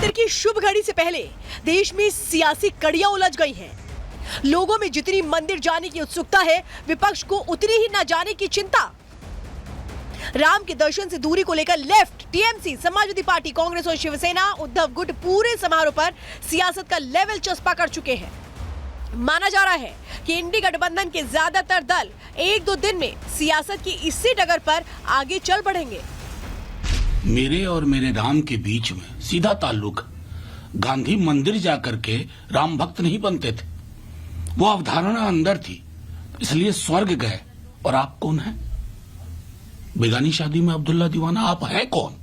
मंदिर की शुभ घड़ी से पहले देश में सियासी कड़ियां उलझ गई हैं। लोगों में जितनी मंदिर जाने की उत्सुकता है, विपक्ष को उतनी ही न जाने की चिंता। राम के दर्शन से दूरी को लेकर left, TMC, Samajwadi party, Congress और शिवसेना, उद्धव गुट पूरे समारोह पर सियासत का लेवल चस्पा कर चुके हैं। माना जा रहा है कि इंडी गठबंधन के ज्यादातर दल एक दो दिन में सियासत की इसी डगर पर आगे चल बढ़ेंगे। मेरे और मेरे राम के बीच में सीधा ताल्लुक। गांधी मंदिर जाकर के राम भक्त नहीं बनते थे, वो अवधारणा अंदर थी, इसलिए स्वर्ग गए। और आप कौन हैं? बेगानी शादी में अब्दुल्ला दीवाना आप हैं कौन?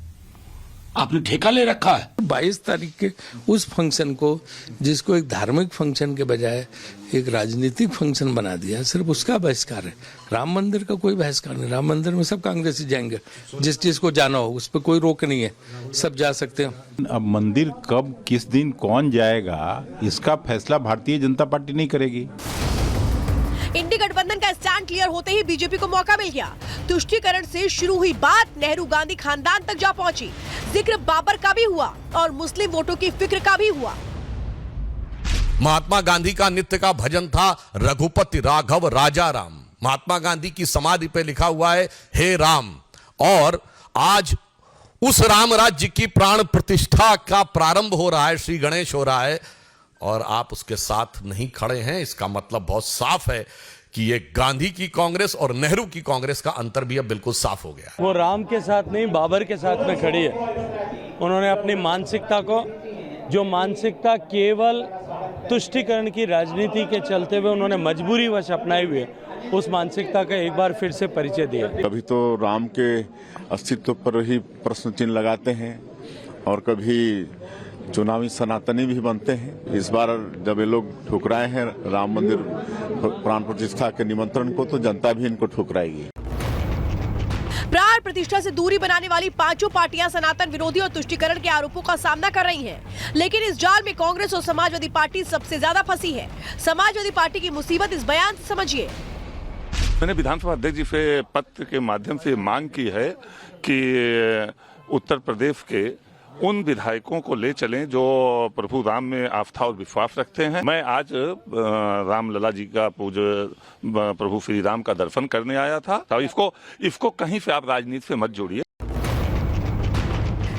आपने ठेका ले रखा है। 22 तारीख के उस फंक्शन को, जिसको एक धार्मिक फंक्शन के बजाय एक राजनीतिक फंक्शन बना दिया, सिर्फ उसका बहिष्कार है। राम मंदिर का कोई बहिष्कार नहीं। राम मंदिर में सब कांग्रेसी जाएंगे, जिस चीज को जाना हो उस पर कोई रोक नहीं है, सब जा सकते हैं। अब मंदिर कब, किस दिन, कौन जाएगा, इसका फैसला भारतीय जनता पार्टी नहीं करेगी। इंडी गठबंधन का स्टैंड क्लियर होते ही बीजेपी को मौका मिल गया। तुष्टीकरण से शुरू हुई बात नेहरू गांधी खानदान तक जा पहुंची। जिक्र बाबर का भी हुआ और मुस्लिम वोटों की फिक्र का भी हुआ। महात्मा गांधी का नित्य का भजन था रघुपति राघव राजा राम। महात्मा गांधी की समाधि पे लिखा हुआ है हे राम। और आज उस राम राज्य की प्राण प्रतिष्ठा का प्रारंभ हो रहा है, श्री गणेश हो रहा है, और आप उसके साथ नहीं खड़े हैं। इसका मतलब बहुत साफ है कि ये गांधी की कांग्रेस और नेहरू की कांग्रेस का अंतर भी अब बिल्कुल साफ हो गया है। वो राम के साथ नहीं, बाबर के साथ में खड़ी है। उन्होंने अपनी मानसिकता को, जो मानसिकता केवल तुष्टीकरण की राजनीति के चलते हुए उन्होंने मजबूरीवश अपनाई हुई है, उस मानसिकता का एक बार फिर से परिचय दिया। कभी तो राम के अस्तित्व पर ही प्रश्न चिन्ह लगाते हैं और कभी चुनावी सनातनी भी बनते हैं। इस बार जब ये लोग ठुकराए हैं राम मंदिर प्राण प्रतिष्ठा के निमंत्रण को, तो जनता भी इनको ठुकराएगी। प्राण प्रतिष्ठा से दूरी बनाने वाली पांचों पार्टियां सनातन विरोधी और तुष्टीकरण के आरोपों का सामना कर रही हैं। लेकिन इस जाल में कांग्रेस और समाजवादी पार्टी सबसे ज्यादा फंसी है। समाजवादी पार्टी की मुसीबत इस बयान से समझिए। मैंने विधानसभा अध्यक्ष जी से पत्र के माध्यम से मांग की है कि उत्तर प्रदेश के उन विधायकों को ले चलें जो प्रभु राम में आस्था और विश्वास रखते हैं। मैं आज रामलला जी का पूज्य प्रभु श्री राम का दर्शन करने आया था। तो इसको कहीं से आप राजनीति से मत जोड़िए।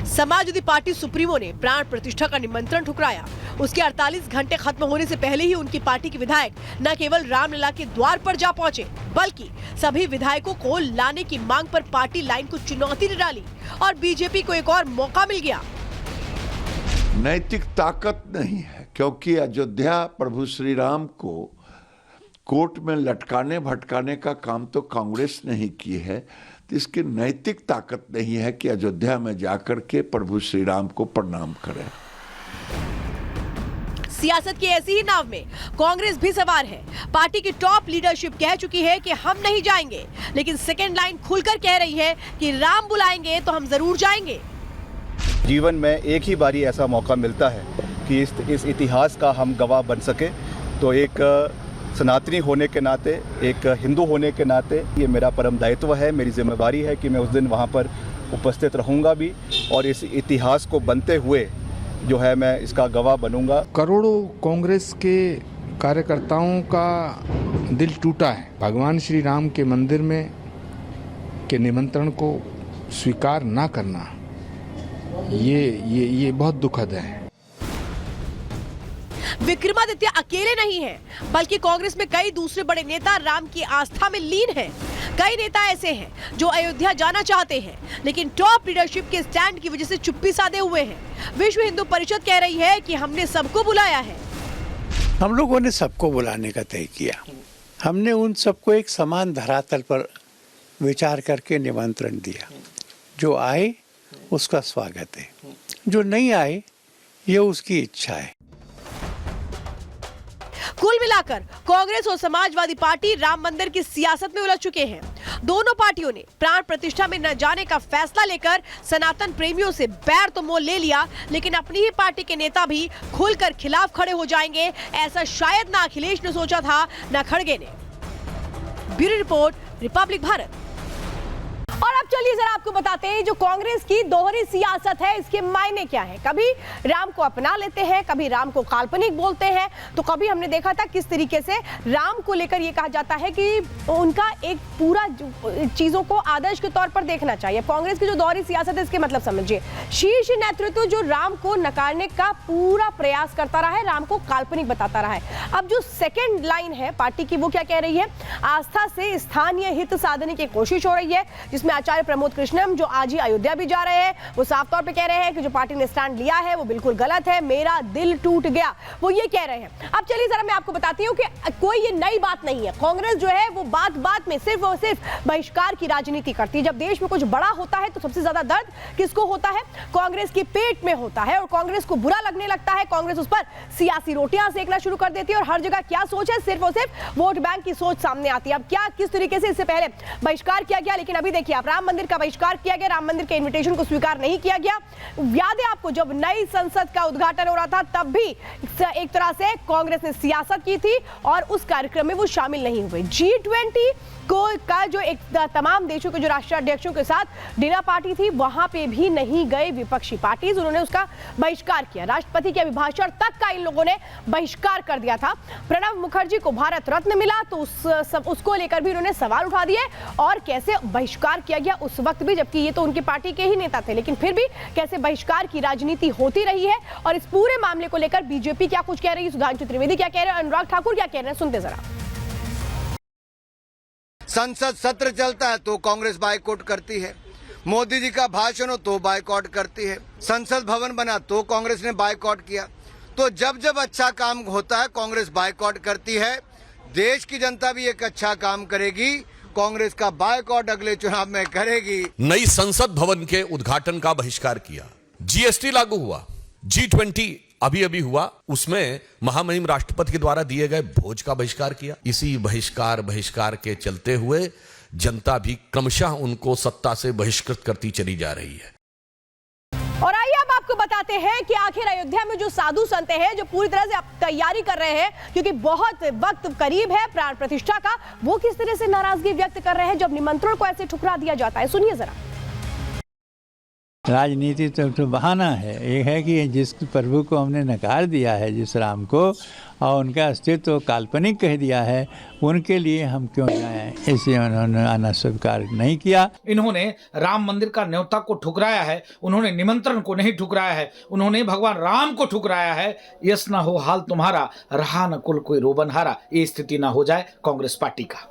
समाजवादी पार्टी सुप्रीमो ने प्राण प्रतिष्ठा का निमंत्रण ठुकराया। उसके 48 घंटे खत्म होने से पहले ही उनकी पार्टी के विधायक न केवल रामलला के द्वार पर जा पहुंचे, बल्कि सभी विधायकों को लाने की मांग पर पार्टी लाइन को चुनौती दे डाली और बीजेपी को एक और मौका मिल गया। नैतिक ताकत नहीं है, क्योंकि अयोध्या प्रभु श्री राम को कोर्ट में लटकाने भटकाने का काम तो कांग्रेस ने ही की है। तो इसकी नैतिक ताकत नहीं है कि अयोध्या में जाकर के प्रभु श्री राम को प्रणाम करें। सियासत की ऐसी ही नाव में कांग्रेस भी सवार है। पार्टी की टॉप लीडरशिप कह चुकी है कि हम नहीं जाएंगे, लेकिन सेकेंड लाइन खुलकर कह रही है कि राम बुलाएंगे तो हम जरूर जाएंगे। जीवन में एक ही बारी ऐसा मौका मिलता है कि इस इतिहास का हम गवाह बन सके। तो एक सनातनी होने के नाते, एक हिंदू होने के नाते ये मेरा परम दायित्व है, मेरी जिम्मेवारी है कि मैं उस दिन वहाँ पर उपस्थित रहूँगा भी और इस इतिहास को बनते हुए जो है मैं इसका गवाह बनूंगा। करोड़ों कांग्रेस के कार्यकर्ताओं का दिल टूटा है। भगवान श्री राम के मंदिर में के निमंत्रण को स्वीकार ना करना, ये बहुत दुखद है। विक्रमादित्य अकेले नहीं हैं, बल्कि कांग्रेस में कई दूसरे बड़े नेता राम की आस्था में लीन हैं। कई नेता ऐसे हैं जो अयोध्या जाना चाहते हैं, लेकिन टॉप लीडरशिप के स्टैंड की वजह से चुप्पी साधे हुए हैं। विश्व हिंदू परिषद कह रही है कि हमने सबको बुलाया है। हम लोगों ने सबको बुलाने का तय किया। हमने उन सबको एक समान धरातल पर विचार करके निमंत्रण दिया। जो आए उसका स्वागत है, जो नहीं आए ये उसकी इच्छा है। कुल मिलाकर कांग्रेस और समाजवादी पार्टी राम मंदिर की सियासत में उलझ चुके हैं। दोनों पार्टियों ने प्राण प्रतिष्ठा में न जाने का फैसला लेकर सनातन प्रेमियों से बैर तो मोल ले लिया, लेकिन अपनी ही पार्टी के नेता भी खुलकर खिलाफ खड़े हो जाएंगे, ऐसा शायद न अखिलेश ने सोचा था, न खड़गे ने। Bureau report, Republic Bharat. और अब चलिए जरा आपको बताते हैं जो कांग्रेस की दोहरी सियासत है इसके मायने क्या है। कभी राम को अपना लेते हैं, कभी राम को काल्पनिक बोलते हैं, तो कभी हमने देखा था किस तरीके से राम को लेकर यह कहा जाता है कि उनका एक पूरा चीजों को आदर्श के तौर पर देखना चाहिए। कांग्रेस की जो दोहरी सियासत है इसके मतलब समझिए, शीर्ष नेतृत्व जो राम को नकारने का पूरा प्रयास करता रहा है, राम को काल्पनिक बताता रहा है। अब जो सेकेंड लाइन है पार्टी की वो क्या कह रही है, आस्था से स्थानीय हित साधने की कोशिश हो रही है, जिसमें आचार्य प्रमोद कृष्णम जो आज ही अयोध्या भी जा रहे हैं वो साफ तौर पे कह रहे हैं कि जो पार्टी ने स्टैंड लिया है वो बिल्कुल गलत है, मेरा दिल टूट गया, वो ये कह रहे हैं। अब चलिए जरा मैं आपको बताती हूँ कि कोई ये नई बात नहीं है। कांग्रेस जो है वो बात बात में सिर्फ और सिर्फ बहिष्कार की राजनीति करती है। जब देश में कुछ बड़ा होता है तो सबसे ज्यादा दर्द किसको होता है, कांग्रेस के पेट में होता है, और कांग्रेस को बुरा लगने लगता है, कांग्रेस उस पर सियासी रोटियां सेकना शुरू कर देती है, और हर जगह क्या सोच है, सिर्फ और सिर्फ वोट बैंक की सोच सामने आती है। अब क्या किस तरीके से इससे पहले बहिष्कार किया गया, लेकिन अभी देखिए आप राम मंदिर का बहिष्कार किया गया, राम मंदिर के इन्विटेशन को स्वीकार नहीं किया गया। याद है आपको जब नई संसद का उद्घाटन हो रहा था तब भी एक तरह से कांग्रेस ने सियासत की थी और उस कार्यक्रम में वो शामिल नहीं हुए। G20 का जो एक तमाम देशों के जो राष्ट्राध्यक्षों के साथ डिनर पार्टी थी वहां पे भी नहीं गए विपक्षी पार्टी, उन्होंने उसका बहिष्कार किया। राष्ट्रपति के अभिभाषण तक का इन लोगों ने बहिष्कार कर दिया था। प्रणब मुखर्जी को भारत रत्न मिला तो उसको लेकर भी उन्होंने सवाल उठा दिए, और कैसे बहिष्कार किया गया उस वक्त भी, जबकि ये तो उनकी पार्टी के ही नेता थे, लेकिन फिर भी कैसे बहिष्कार की राजनीति होती रही है। और इस पूरे मामले को लेकर बीजेपी क्या कुछ कह रही है, सुधांशु त्रिवेदी क्या कह रहे हैं, अनुराग ठाकुर क्या कह रहे हैं, सुनते जरा। संसद सत्र चलता है तो कांग्रेस बायकॉट करती है, मोदी जी का भाषण हो तो बायकॉट करती है, संसद भवन बना तो कांग्रेस ने बायकॉट किया। तो जब जब अच्छा काम होता है कांग्रेस बायकॉट करती है। देश की जनता भी एक अच्छा काम करेगी, कांग्रेस का बायकॉट अगले चुनाव में करेगी। नई संसद भवन के उद्घाटन का बहिष्कार किया, जीएसटी लागू हुआ, G20 अभी अभी हुआ, उसमें महामहिम राष्ट्रपति के द्वारा दिए गए भोज का बहिष्कार किया। इसी बहिष्कार के चलते हुए जनता भी क्रमशः उनको सत्ता से बहिष्कृत करती चली जा रही है। और आइए अब आपको बताते हैं कि आखिर अयोध्या में जो साधु संत हैं जो पूरी तरह से तैयारी कर रहे हैं क्योंकि बहुत वक्त करीब है प्राण प्रतिष्ठा का, वो किस तरह से नाराजगी व्यक्त कर रहे हैं जब निमंत्रण को ऐसे ठुकरा दिया जाता है, सुनिए जरा। राजनीति तो बहाना है, ये है कि जिस प्रभु को हमने नकार दिया है, जिस राम को, और उनका अस्तित्व काल्पनिक कह दिया है, उनके लिए हम क्यों जाएं, इसलिए उन्होंने आना स्वीकार नहीं किया। इन्होंने राम मंदिर का न्योता को ठुकराया है, उन्होंने निमंत्रण को नहीं ठुकराया है, उन्होंने भगवान राम को ठुकराया है। यस ना हो हाल तुम्हारा, रहा न कुल कोई रोबनहारा, ये स्थिति ना हो जाए कांग्रेस पार्टी का।